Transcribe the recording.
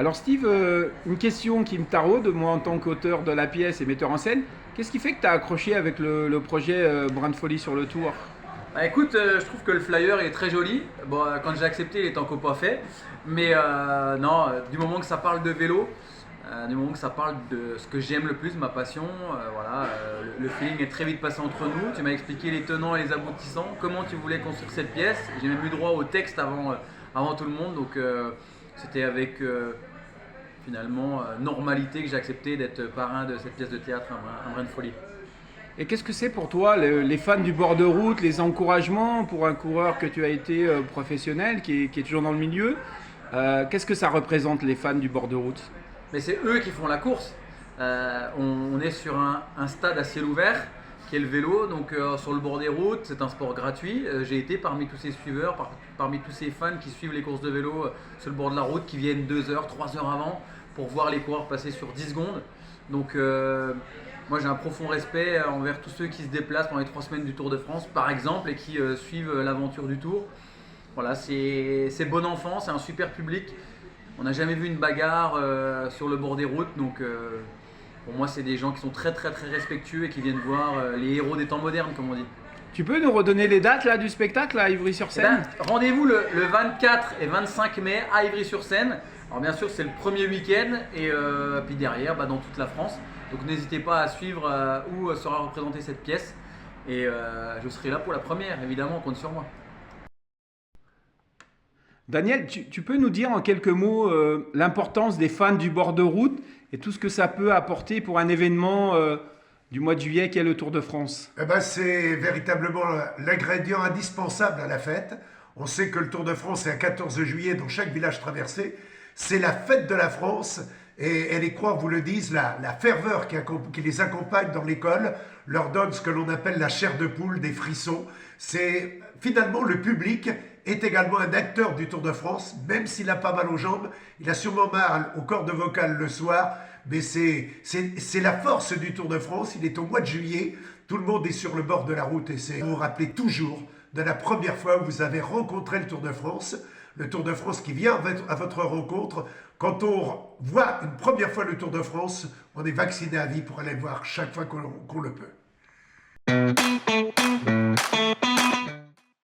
Alors Steve, une question qui me taraude, moi en tant qu'auteur de la pièce et metteur en scène, qu'est-ce qui fait que tu as accroché avec le projet Brin de folie sur le tour? Bah écoute, je trouve que le flyer est très joli. Bon, quand j'ai accepté, il est encore pas fait. Mais non, du moment que ça parle de vélo, du moment que ça parle de ce que j'aime le plus, ma passion, voilà, le feeling est très vite passé entre nous. Tu m'as expliqué les tenants et les aboutissants, comment tu voulais construire cette pièce. J'ai même eu droit au texte avant tout le monde, donc c'était avec finalement normalité que j'ai accepté d'être parrain de cette pièce de théâtre, un brin de folie. Et qu'est-ce que c'est pour toi, les fans du bord de route, les encouragements pour un coureur que tu as été professionnel, qui est toujours dans le milieu? Qu'est-ce que ça représente, les fans du bord de route? Mais c'est eux qui font la course. On est sur un stade à ciel ouvert qui est le vélo, donc sur le bord des routes, c'est un sport gratuit. J'ai été parmi tous ces suiveurs, parmi tous ces fans qui suivent les courses de vélo sur le bord de la route, qui viennent 2 heures, 3 heures avant pour voir les coureurs passer sur 10 secondes. Donc moi j'ai un profond respect envers tous ceux qui se déplacent pendant les 3 semaines du Tour de France, par exemple, et qui suivent l'aventure du Tour. Voilà, c'est bon enfant, c'est un super public. On n'a jamais vu une bagarre sur le bord des routes, donc pour moi c'est des gens qui sont très très très respectueux et qui viennent voir les héros des temps modernes, comme on dit. Tu peux nous redonner les dates là, du spectacle à Eh Ivry-sur-Seine? ben, rendez-vous le 24 et 25 mai à Ivry-sur-Seine. Alors bien sûr c'est le premier week-end et puis derrière dans toute la France. Donc n'hésitez pas à suivre où sera représentée cette pièce. Et je serai là pour la première, évidemment, compte sur moi. Daniel, tu peux nous dire en quelques mots l'importance des fans du bord de route et tout ce que ça peut apporter pour un événement du mois de juillet qui est le Tour de France? Eh ben, c'est véritablement l'ingrédient indispensable à la fête. On sait que le Tour de France est un 14 juillet dans chaque village traversé. C'est la fête de la France et les coureurs vous le disent, la ferveur qui les accompagne dans l'école leur donne ce que l'on appelle la chair de poule, des frissons. C'est finalement le public est également un acteur du Tour de France, même s'il a pas mal aux jambes, il a sûrement mal aux cordes vocales le soir, mais c'est la force du Tour de France. Il est au mois de juillet, tout le monde est sur le bord de la route et c'est vous vous rappelez toujours de la première fois où vous avez rencontré le Tour de France qui vient à votre rencontre. Quand on voit une première fois le Tour de France, on est vacciné à vie pour aller le voir chaque fois qu'on le peut.